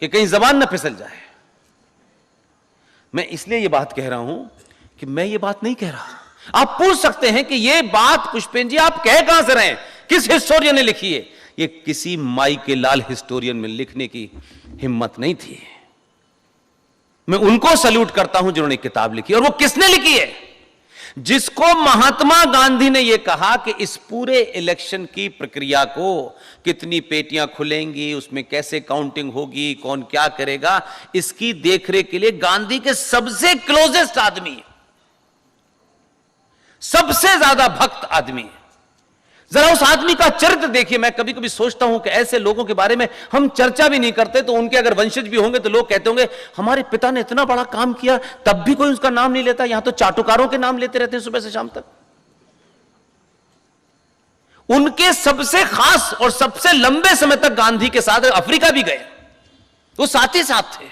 कि कहीं जबान न फिसल जाए। मैं इसलिए यह बात कह रहा हूं कि मैं ये बात नहीं कह रहा। आप पूछ सकते हैं कि यह बात पुष्पेंद्र जी आप कह कहां से रहे हैं, किस हिस्टोरियन ने लिखी है? ये किसी माई के लाल हिस्टोरियन में लिखने की हिम्मत नहीं थी। मैं उनको सल्यूट करता हूं जिन्होंने किताब लिखी। और वो किसने लिखी है? जिसको महात्मा गांधी ने यह कहा कि इस पूरे इलेक्शन की प्रक्रिया को, कितनी पेटियां खुलेंगी, उसमें कैसे काउंटिंग होगी, कौन क्या करेगा, इसकी देखरेख के लिए गांधी के सबसे क्लोजेस्ट आदमी, सबसे ज्यादा भक्त आदमी। जरा उस आदमी का चरित्र देखिए। मैं कभी कभी सोचता हूं कि ऐसे लोगों के बारे में हम चर्चा भी नहीं करते, तो उनके अगर वंशज भी होंगे तो लोग कहते होंगे हमारे पिता ने इतना बड़ा काम किया, तब भी कोई उसका नाम नहीं लेता। यहां तो चाटुकारों के नाम लेते रहते हैं सुबह से शाम तक। उनके सबसे खास और सबसे लंबे समय तक गांधी के साथ अफ्रीका भी गए, वो साथ ही साथ थे।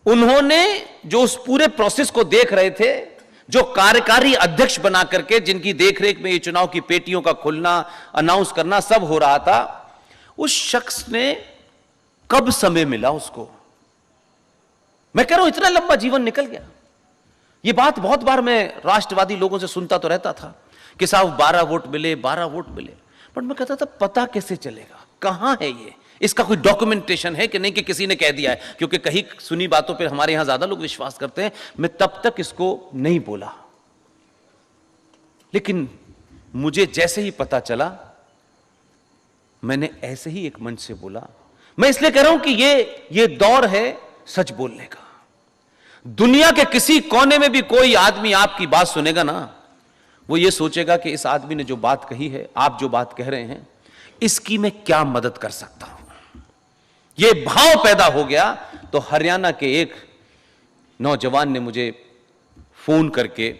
उन्होंने जो उस पूरे प्रोसेस को देख रहे थे, जो कार्यकारी अध्यक्ष बना करके जिनकी देखरेख में ये चुनाव की पेटियों का खुलना, अनाउंस करना सब हो रहा था, उस शख्स ने कब समय मिला उसको? मैं कह रहा हूं इतना लंबा जीवन निकल गया। ये बात बहुत बार मैं राष्ट्रवादी लोगों से सुनता तो रहता था कि साहब 12 वोट मिले, 12 वोट मिले। बट मैं कहता था पता कैसे चलेगा, कहां है ये, इसका कोई डॉक्यूमेंटेशन है कि नहीं, कि किसी ने कह दिया है? क्योंकि कहीं सुनी बातों पर हमारे यहां ज्यादा लोग विश्वास करते हैं। मैं तब तक इसको नहीं बोला, लेकिन मुझे जैसे ही पता चला मैंने ऐसे ही एक मंच से बोला। मैं इसलिए कह रहा हूं कि ये दौर है सच बोलने का। दुनिया के किसी कोने में भी कोई आदमी आपकी बात सुनेगा ना, वो ये सोचेगा कि इस आदमी ने जो बात कही है, आप जो बात कह रहे हैं, इसकी मैं क्या मदद कर सकता हूं। ये भाव पैदा हो गया तो हरियाणा के एक नौजवान ने मुझे फोन करके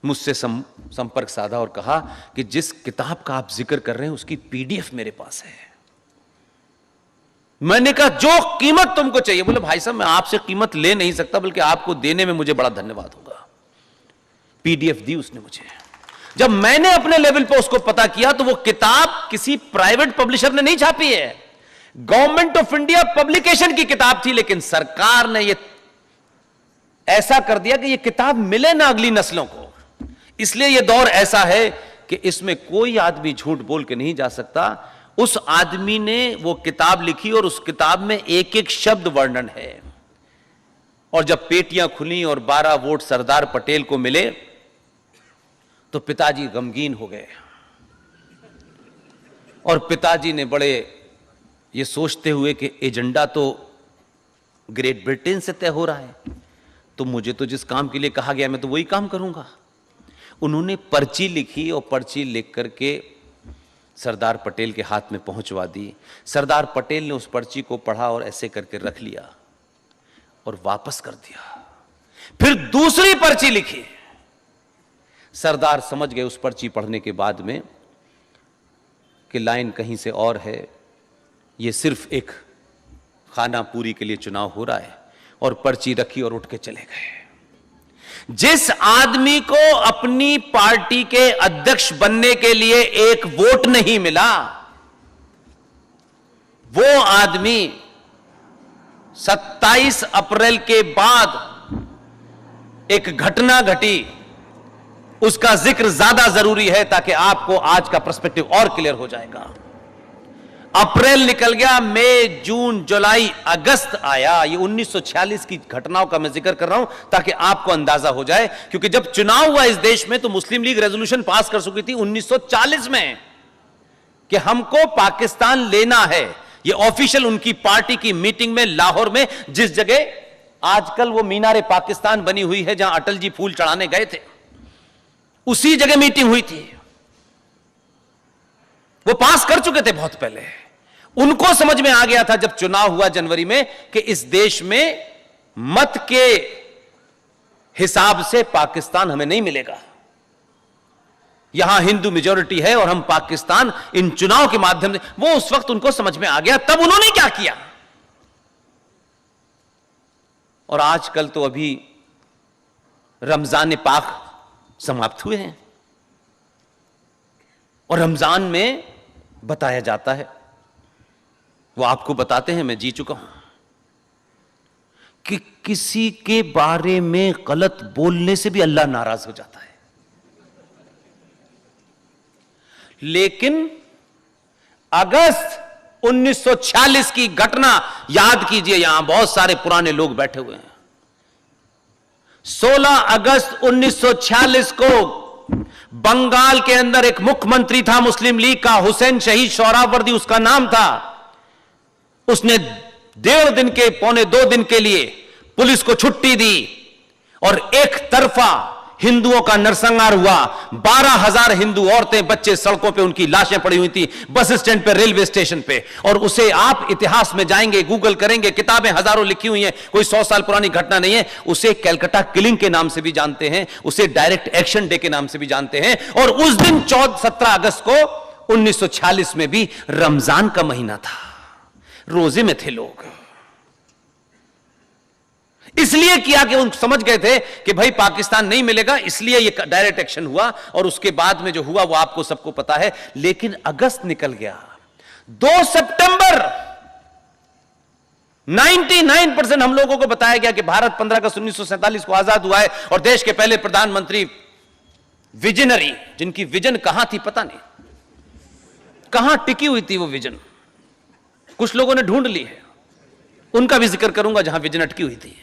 मुझसे संपर्क साधा और कहा कि जिस किताब का आप जिक्र कर रहे हैं उसकी पीडीएफ मेरे पास है। मैंने कहा जो कीमत तुमको चाहिए। बोले भाई साहब मैं आपसे कीमत ले नहीं सकता, बल्कि आपको देने में मुझे बड़ा धन्यवाद होगा। पीडीएफ दी उसने मुझे। जब मैंने अपने लेवल पर उसको पता किया तो वो किताब किसी प्राइवेट पब्लिशर ने नहीं छापी है, गवर्नमेंट ऑफ इंडिया पब्लिकेशन की किताब थी। लेकिन सरकार ने ये ऐसा कर दिया कि ये किताब मिले ना अगली नस्लों को। इसलिए ये दौर ऐसा है कि इसमें कोई आदमी झूठ बोल के नहीं जा सकता। उस आदमी ने वो किताब लिखी और उस किताब में एक एक शब्द वर्णन है। और जब पेटियां खुली और 12 वोट सरदार पटेल को मिले तो पिताजी गमगीन हो गए। और पिताजी ने बड़े ये सोचते हुए कि एजेंडा तो ग्रेट ब्रिटेन से तय हो रहा है, तो मुझे तो जिस काम के लिए कहा गया मैं तो वही काम करूंगा। उन्होंने पर्ची लिखी और पर्ची लिख करके सरदार पटेल के हाथ में पहुंचवा दी। सरदार पटेल ने उस पर्ची को पढ़ा और ऐसे करके रख लिया और वापस कर दिया। फिर दूसरी पर्ची लिखी। सरदार समझ गए उस पर्ची पढ़ने के बाद में कि लाइन कहीं से और है, ये सिर्फ एक खाना पूरी के लिए चुनाव हो रहा है। और पर्ची रखी और उठ के चले गए। जिस आदमी को अपनी पार्टी के अध्यक्ष बनने के लिए एक वोट नहीं मिला, वो आदमी 27 अप्रैल के बाद एक घटना घटी, उसका जिक्र ज्यादा जरूरी है ताकि आपको आज का पर्सपेक्टिव और क्लियर हो जाएगा। अप्रैल निकल गया, मई, जून, जुलाई, अगस्त आया। ये 1946 की घटनाओं का मैं जिक्र कर रहा हूं ताकि आपको अंदाजा हो जाए। क्योंकि जब चुनाव हुआ इस देश में तो मुस्लिम लीग रेजोल्यूशन पास कर चुकी थी 1940 में कि हमको पाकिस्तान लेना है। ये ऑफिशियल उनकी पार्टी की मीटिंग में लाहौर में, जिस जगह आजकल वो मीनारे पाकिस्तान बनी हुई है जहां अटल जी फूल चढ़ाने गए थे, उसी जगह मीटिंग हुई थी। वो पास कर चुके थे बहुत पहले। उनको समझ में आ गया था जब चुनाव हुआ जनवरी में कि इस देश में मत के हिसाब से पाकिस्तान हमें नहीं मिलेगा। यहां हिंदू मेजॉरिटी है और हम पाकिस्तान इन चुनाव के माध्यम से, वो उस वक्त उनको समझ में आ गया। तब उन्होंने क्या किया? और आजकल तो अभी रमजान पाक समाप्त हुए हैं और रमजान में बताया जाता है वो आपको बताते हैं, मैं जी चुका हूं कि किसी के बारे में गलत बोलने से भी अल्लाह नाराज हो जाता है। लेकिन अगस्त 1946 की घटना याद कीजिए, यहां बहुत सारे पुराने लोग बैठे हुए हैं। 16 अगस्त 1946 को बंगाल के अंदर एक मुख्यमंत्री था मुस्लिम लीग का, हुसैन शहीद सोहरावर्दी उसका नाम था। उसने 1.5 दिन के, पौने 2 दिन के लिए पुलिस को छुट्टी दी और एक तरफा हिंदुओं का नरसंहार हुआ। 12,000 हिंदू औरतें बच्चे सड़कों पे, उनकी लाशें पड़ी हुई थी बस स्टैंड पे, रेलवे स्टेशन पे। और उसे आप इतिहास में जाएंगे, गूगल करेंगे, किताबें हजारों लिखी हुई हैं, कोई 100 साल पुरानी घटना नहीं है। उसे कैलकाटा किलिंग के नाम से भी जानते हैं, उसे डायरेक्ट एक्शन डे के नाम से भी जानते हैं। और उस दिन 17 अगस्त को 1946 में भी रमजान का महीना था, रोजे में थे लोग। इसलिए किया कि उन समझ गए थे कि भाई पाकिस्तान नहीं मिलेगा, इसलिए ये डायरेक्ट एक्शन हुआ। और उसके बाद में जो हुआ वो आपको सबको पता है। लेकिन अगस्त निकल गया, 2 सितंबर 99% हम लोगों को बताया गया कि भारत 15 अगस्त 1947 को आजाद हुआ है। और देश के पहले प्रधानमंत्री विजनरी, जिनकी विजन कहां थी पता नहीं, कहां टिकी हुई थी वो विजन, कुछ लोगों ने ढूंढ ली है, उनका भी जिक्र करूंगा जहां विजन अटकी हुई थी।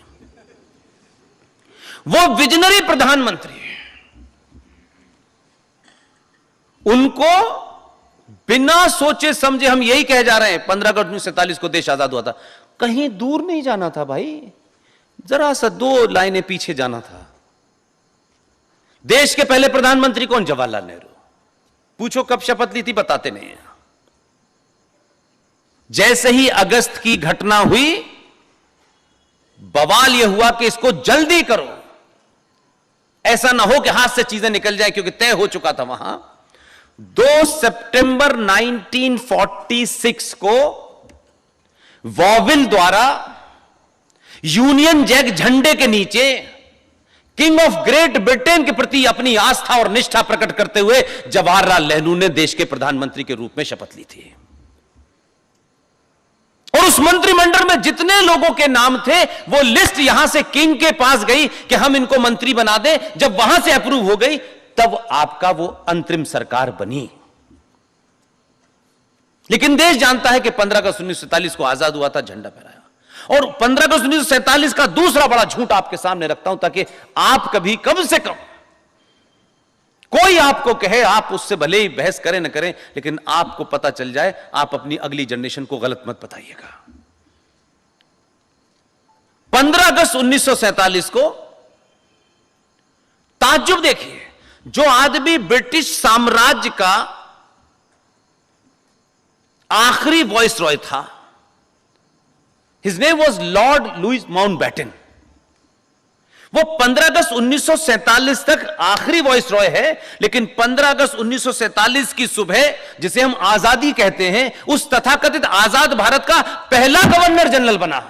वो विजनरी प्रधानमंत्री, उनको बिना सोचे समझे हम यही कह जा रहे हैं 15 अगस्त 1947 को देश आजाद हुआ था। कहीं दूर नहीं जाना था भाई, जरा सा 2 लाइनें पीछे जाना था। देश के पहले प्रधानमंत्री कौन? जवाहरलाल नेहरू। पूछो कब शपथ ली थी, बताते नहीं है। जैसे ही अगस्त की घटना हुई, बवाल यह हुआ कि इसको जल्दी करो, ऐसा ना हो कि हाथ से चीजें निकल जाए, क्योंकि तय हो चुका था वहां। 2 सितंबर 1946 को वॉविल द्वारा यूनियन जैक झंडे के नीचे किंग ऑफ ग्रेट ब्रिटेन के प्रति अपनी आस्था और निष्ठा प्रकट करते हुए जवाहरलाल नेहरू ने देश के प्रधानमंत्री के रूप में शपथ ली थी। और उस मंत्रिमंडल में जितने लोगों के नाम थे, वो लिस्ट यहां से किंग के पास गई कि हम इनको मंत्री बना दें। जब वहां से अप्रूव हो गई, तब आपका वो अंतरिम सरकार बनी। लेकिन देश जानता है कि 15 अगस्त 1947 को आजाद हुआ था, झंडा फहराया। और 15 अगस्त 1947 का दूसरा बड़ा झूठ आपके सामने रखता हूं, ताकि आप कभी, कम से कम कोई आपको कहे, आप उससे भले ही बहस करें न करें, लेकिन आपको पता चल जाए, आप अपनी अगली जनरेशन को गलत मत बताइएगा। 15 अगस्त 1947 को ताज्जुब देखिए, जो आदमी ब्रिटिश साम्राज्य का आखिरी वॉइस रॉय था, his name was Lord Louis Mountbatten. वो 15 अगस्त 1947 तक आखिरी वॉइस रॉय है, लेकिन 15 अगस्त 1947 की सुबह, जिसे हम आजादी कहते हैं, उस तथाकथित आजाद भारत का पहला गवर्नर जनरल बना।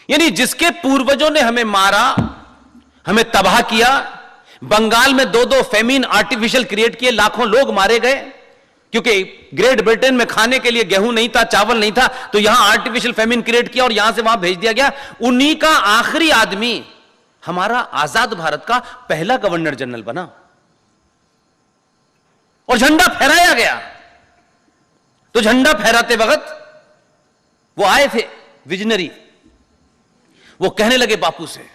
यानी जिसके पूर्वजों ने हमें मारा, हमें तबाह किया, बंगाल में 2-2 फेमिन आर्टिफिशियल क्रिएट किए, लाखों लोग मारे गए, क्योंकि ग्रेट ब्रिटेन में खाने के लिए गेहूं नहीं था, चावल नहीं था, तो यहां आर्टिफिशियल फेमिन क्रिएट किया और यहां से वहां भेज दिया गया। उन्हीं का आखिरी आदमी हमारा आजाद भारत का पहला गवर्नर जनरल बना और झंडा फहराया गया। तो झंडा फहराते वक्त वो आए थे विजनरी, वो कहने लगे बापू से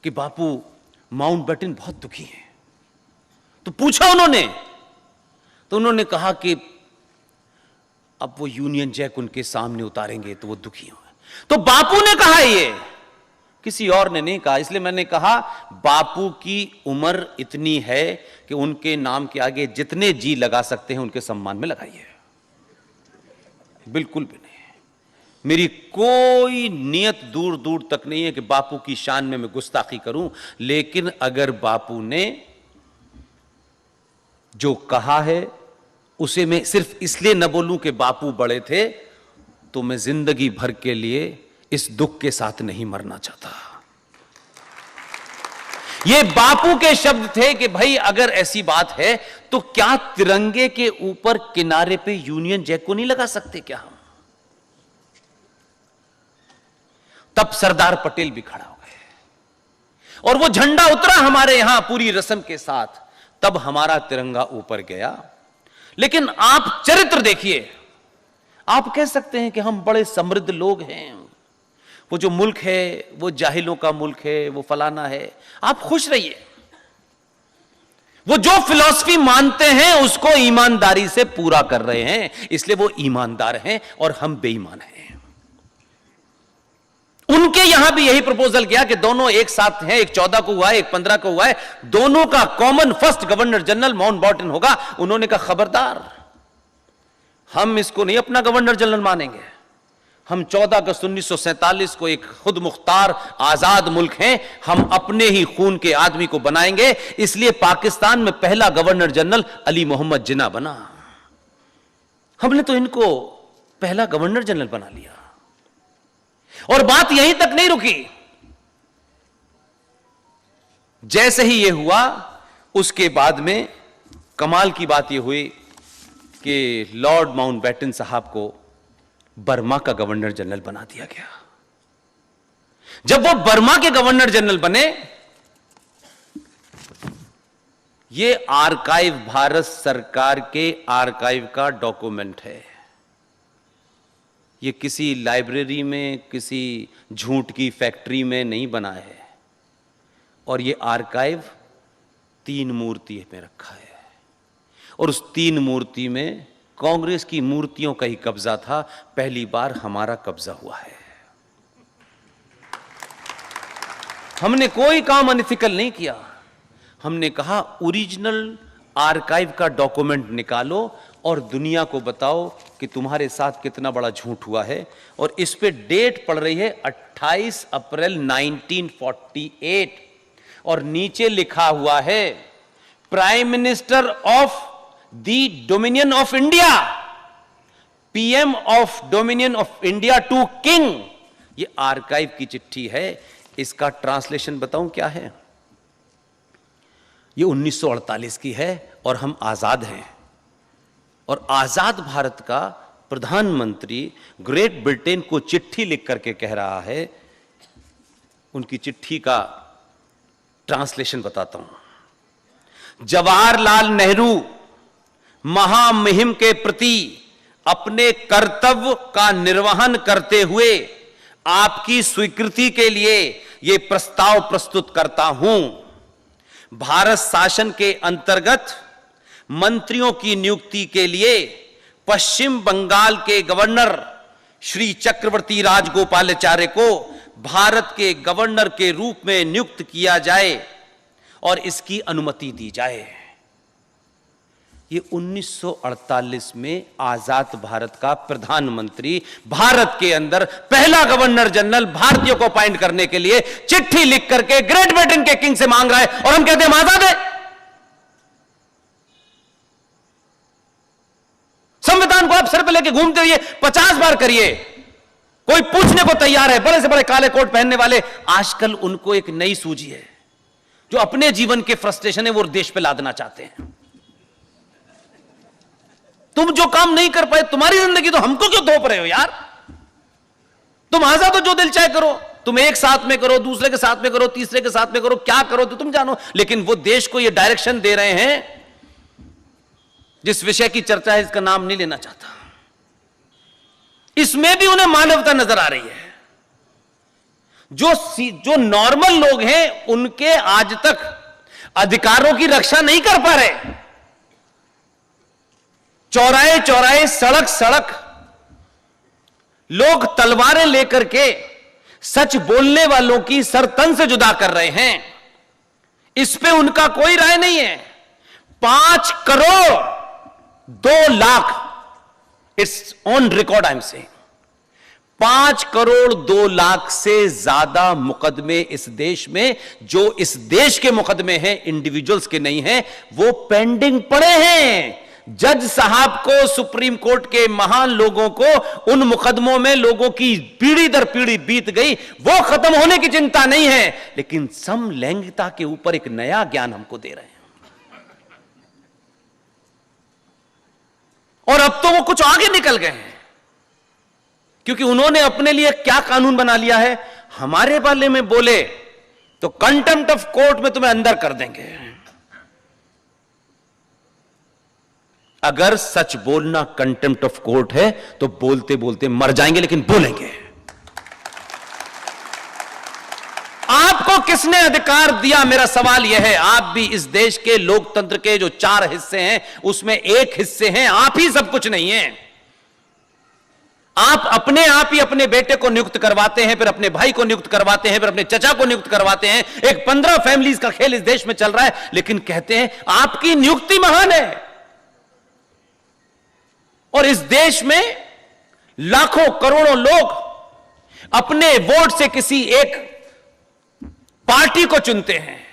कि बापू, माउंटबेटन बहुत दुखी है। तो पूछा उन्होंने, तो उन्होंने कहा कि अब वो यूनियन जैक उनके सामने उतारेंगे तो वो दुखी होंगे। तो बापू ने कहा, ये किसी और ने नहीं कहा। इसलिए मैंने कहा, बापू की उम्र इतनी है कि उनके नाम के आगे जितने जी लगा सकते हैं उनके सम्मान में लगाइए। बिल्कुल भी नहीं, मेरी कोई नियत दूर दूर तक नहीं है कि बापू की शान में मैं गुस्ताखी करूं। लेकिन अगर बापू ने जो कहा है उसे मैं सिर्फ इसलिए न बोलूं कि बापू बड़े थे, तो मैं जिंदगी भर के लिए इस दुख के साथ नहीं मरना चाहता। ये बापू के शब्द थे कि भाई अगर ऐसी बात है तो क्या तिरंगे के ऊपर किनारे पे यूनियन जैक को नहीं लगा सकते क्या हम? तब सरदार पटेल भी खड़ा हो गए और वो झंडा उतरा हमारे यहां पूरी रस्म के साथ, तब हमारा तिरंगा ऊपर गया। लेकिन आप चरित्र देखिए, आप कह सकते हैं कि हम बड़े समृद्ध लोग हैं, वो जो मुल्क है वो जाहिलों का मुल्क है, वो फलाना है, आप खुश रहिए। वो जो फिलॉसफी मानते हैं उसको ईमानदारी से पूरा कर रहे हैं, इसलिए वो ईमानदार हैं और हम बेईमान हैं। उनके यहां भी यही प्रपोजल किया कि दोनों एक साथ हैं, एक 14 को हुआ है, एक 15 को हुआ है, दोनों का common first governor general Mountbatten होगा। उन्होंने कहा खबरदार, हम इसको नहीं अपना गवर्नर जनरल मानेंगे। हम 14 अगस्त 1947 को एक खुद मुख्तार आजाद मुल्क हैं, हम अपने ही खून के आदमी को बनाएंगे। इसलिए पाकिस्तान में पहला गवर्नर जनरल अली मोहम्मद जिन्ना बना। हमने तो इनको पहला गवर्नर जनरल बना लिया। और बात यहीं तक नहीं रुकी। जैसे ही यह हुआ, उसके बाद में कमाल की बात यह हुई कि लॉर्ड माउंटबेटन साहब को बर्मा का गवर्नर जनरल बना दिया गया। जब वो बर्मा के गवर्नर जनरल बने, ये आर्काइव भारत सरकार के आर्काइव का डॉक्यूमेंट है। ये किसी लाइब्रेरी में, किसी झूठ की फैक्ट्री में नहीं बना है। और ये आर्काइव 3 मूर्ति में रखा है, और उस 3 मूर्ति में कांग्रेस की मूर्तियों का ही कब्जा था। पहली बार हमारा कब्जा हुआ है। हमने कोई काम अनइथिकल नहीं किया। हमने कहा ओरिजिनल आर्काइव का डॉक्यूमेंट निकालो और दुनिया को बताओ कि तुम्हारे साथ कितना बड़ा झूठ हुआ है। और इस पे डेट पड़ रही है 28 अप्रैल 1948 और नीचे लिखा हुआ है prime minister of the dominion of India, PM of dominion of India to king. ये आर्काइव की चिट्ठी है। इसका ट्रांसलेशन बताऊं क्या है? ये 1948 की है और हम आजाद हैं। और आजाद भारत का प्रधानमंत्री ग्रेट ब्रिटेन को चिट्ठी लिख करके कह रहा है, उनकी चिट्ठी का ट्रांसलेशन बताता हूं। जवाहरलाल नेहरू महामुहिम के प्रति अपने कर्तव्य का निर्वहन करते हुए आपकी स्वीकृति के लिए यह प्रस्ताव प्रस्तुत करता हूं। भारत शासन के अंतर्गत मंत्रियों की नियुक्ति के लिए पश्चिम बंगाल के गवर्नर श्री चक्रवर्ती राजगोपालाचार्य को भारत के गवर्नर के रूप में नियुक्त किया जाए और इसकी अनुमति दी जाए। ये 1948 में आजाद भारत का प्रधानमंत्री भारत के अंदर पहला गवर्नर जनरल भारतीयों को अपॉइंट करने के लिए चिट्ठी लिख करके ग्रेट ब्रिटेन के किंग से मांग रहा है, और हम कहते हैं हम आजाद है। संविधान को आप सिर पे लेके घूमते हुए 50 बार करिए, कोई पूछने को तैयार है। बड़े से बड़े काले कोट पहनने वाले, आजकल उनको एक नई सूझी है, जो अपने जीवन के फ्रस्ट्रेशन है वो देश पे लादना चाहते हैं। तुम जो काम नहीं कर पाए, तुम्हारी जिंदगी तो हमको क्यों थोप रहे हो यार? तुम आजाद हो, जो दिल चाहे करो। तुम एक साथ में करो, दूसरे के साथ में करो, तीसरे के साथ में करो, क्या करो तो तुम जानो। लेकिन वो देश को ये डायरेक्शन दे रहे हैं, जिस विषय की चर्चा है इसका नाम नहीं लेना चाहता, इसमें भी उन्हें मानवता नजर आ रही है। जो नॉर्मल लोग हैं उनके आज तक अधिकारों की रक्षा नहीं कर पा रहे। चौराहे चौराहे, सड़क सड़क लोग तलवारें लेकर के सच बोलने वालों की सर तन से जुदा कर रहे हैं। इस पे उनका कोई राय नहीं है। 5 crore 2 lakh, it's on record I am saying, 5 crore 2 lakh से ज्यादा मुकदमे इस देश में, जो इस देश के मुकदमे हैं, इंडिविजुअल्स के नहीं हैं, वो पेंडिंग पड़े हैं। जज साहब को, सुप्रीम कोर्ट के महान लोगों को उन मुकदमों में लोगों की पीढ़ी दर पीढ़ी बीत गई, वो खत्म होने की चिंता नहीं है। लेकिन समलैंगिकता के ऊपर एक नया ज्ञान हमको दे रहे हैं। और अब तो वो कुछ आगे निकल गए हैं, क्योंकि उन्होंने अपने लिए क्या कानून बना लिया है, हमारे बारे में बोले तो कंटेम्प्ट ऑफ कोर्ट में तुम्हें अंदर कर देंगे। अगर सच बोलना कंटेम्प्ट ऑफ कोर्ट है तो बोलते बोलते मर जाएंगे, लेकिन बोलेंगे। आपको किसने अधिकार दिया, मेरा सवाल यह है। आप भी इस देश के लोकतंत्र के जो 4 हिस्से हैं उसमें एक हिस्से हैं, आप ही सब कुछ नहीं है। आप अपने आप ही अपने बेटे को नियुक्त करवाते हैं, फिर अपने भाई को नियुक्त करवाते हैं, फिर अपने चचा को नियुक्त करवाते हैं। एक 15 फैमिलीज का खेल इस देश में चल रहा है, लेकिन कहते हैं आपकी नियुक्ति महान है। और इस देश में लाखों करोड़ों लोग अपने वोट से किसी एक पार्टी को चुनते हैं,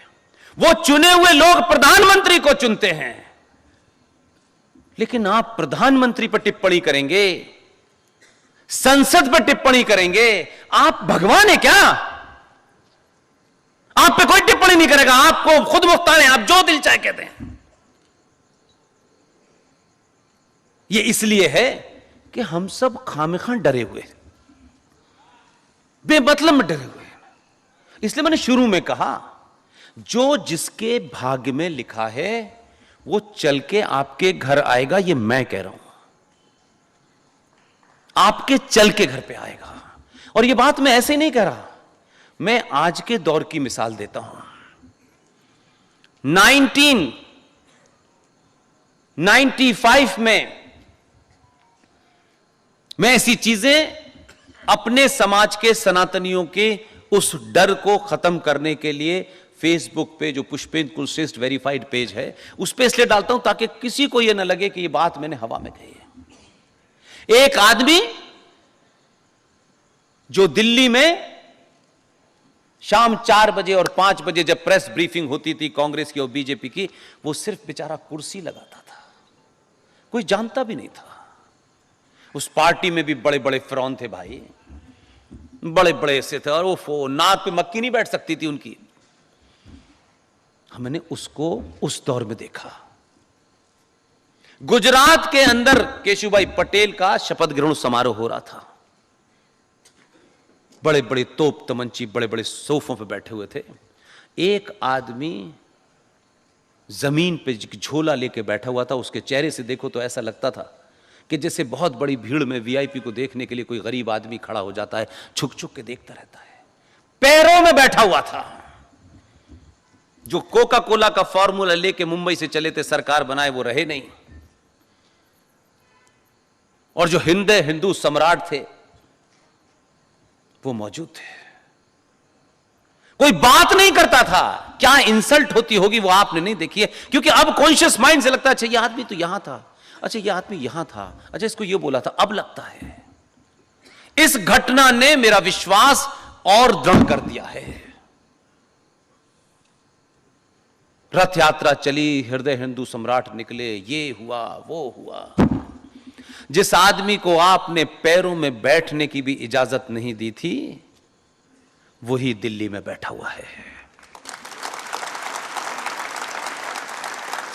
वो चुने हुए लोग प्रधानमंत्री को चुनते हैं, लेकिन आप प्रधानमंत्री पर टिप्पणी करेंगे, संसद पर टिप्पणी करेंगे, आप भगवान है क्या? आप पे कोई टिप्पणी नहीं करेगा, आपको खुद मुख्तार है, आप जो दिल चाहे कहते हैं। ये इसलिए है कि हम सब खामखा डरे हुए, बेमतलब में डरे हुए। इसलिए मैंने शुरू में कहा, जो जिसके भाग्य में लिखा है वो चल के आपके घर आएगा। ये मैं कह रहा हूं, आपके चल के घर पे आएगा। और ये बात मैं ऐसे नहीं कह रहा, मैं आज के दौर की मिसाल देता हूं। 1995 में मैं ऐसी चीजें अपने समाज के सनातनियों के उस डर को खत्म करने के लिए फेसबुक पे जो पुष्पेंद्र कुलश्रेष्ठ वेरीफाइड पेज है उस पे इसलिए डालता हूं ताकि किसी को यह ना लगे कि यह बात मैंने हवा में कही है। एक आदमी जो दिल्ली में शाम 4 बजे और 5 बजे जब प्रेस ब्रीफिंग होती थी कांग्रेस की और बीजेपी की, वो सिर्फ बेचारा कुर्सी लगाता था, कोई जानता भी नहीं था। उस पार्टी में भी बड़े बड़े फिरौन थे भाई, बड़े बड़े ऐसे थे, और वो नाक पे मक्खी नहीं बैठ सकती थी उनकी। हमने उसको उस दौर में देखा। गुजरात के अंदर केशुभाई पटेल का शपथ ग्रहण समारोह हो रहा था। बड़े बड़े तोप तमंची बड़े बड़े सोफों पे बैठे हुए थे। एक आदमी जमीन पे झोला लेके बैठा हुआ था। उसके चेहरे से देखो तो ऐसा लगता था कि जैसे बहुत बड़ी भीड़ में वीआईपी को देखने के लिए कोई गरीब आदमी खड़ा हो जाता है, छुक छुक के देखता रहता है। पैरों में बैठा हुआ था। जो कोका कोला का फॉर्मूला लेके मुंबई से चले थे, सरकार बनाए, वो रहे नहीं। और जो हिंदू सम्राट थे वो मौजूद थे। कोई बात नहीं करता था। क्या इंसल्ट होती होगी वो आपने नहीं देखी है, क्योंकि अब कॉन्शियस माइंड से लगता है अच्छा ये आदमी तो यहां था, अच्छा ये आदमी यहां था, अच्छा इसको ये बोला था। अब लगता है इस घटना ने मेरा विश्वास और दृढ़ कर दिया है। रथ यात्रा चली, हृदय हिंदू सम्राट निकले, ये हुआ वो हुआ। जिस आदमी को आपने पैरों में बैठने की भी इजाजत नहीं दी थी, वही दिल्ली में बैठा हुआ है।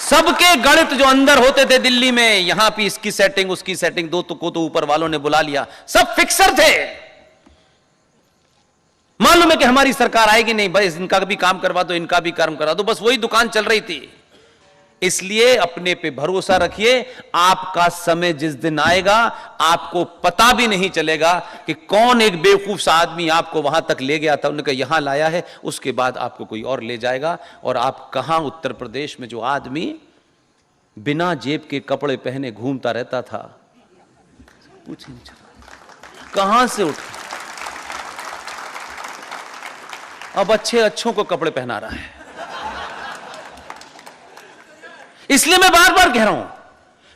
सबके गणित जो अंदर होते थे दिल्ली में, यहां भी इसकी सेटिंग उसकी सेटिंग, दो को तो ऊपर वालों ने बुला लिया, सब फिक्सर थे। मालूम है कि हमारी सरकार आएगी नहीं, बस इनका भी काम करवा दो, इनका भी काम करा दो, बस वही दुकान चल रही थी। इसलिए अपने पे भरोसा रखिए। आपका समय जिस दिन आएगा आपको पता भी नहीं चलेगा कि कौन एक बेवकूफ सा आदमी आपको वहां तक ले गया था, उन्होंने कहा यहां लाया है, उसके बाद आपको कोई और ले जाएगा। और आप कहां, उत्तर प्रदेश में जो आदमी बिना जेब के कपड़े पहने घूमता रहता था, पूछ नहीं चला कहां से उठ, अब अच्छों को कपड़े पहना रहा है। इसलिए मैं बार बार कह रहा हूं,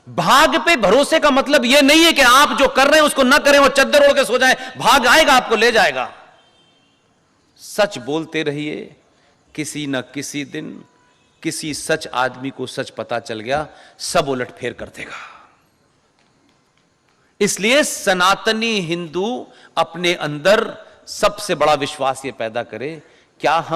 भाग पे भरोसे का मतलब यह नहीं है कि आप जो कर रहे हैं उसको ना करें और चद्दर ओढ़ के सो जाएं। भाग आएगा, आपको ले जाएगा। सच बोलते रहिए। किसी न किसी दिन किसी सच आदमी को सच पता चल गया, सब उलट फेर कर देगा। इसलिए सनातनी हिंदू अपने अंदर सबसे बड़ा विश्वास यह पैदा करे, क्या हम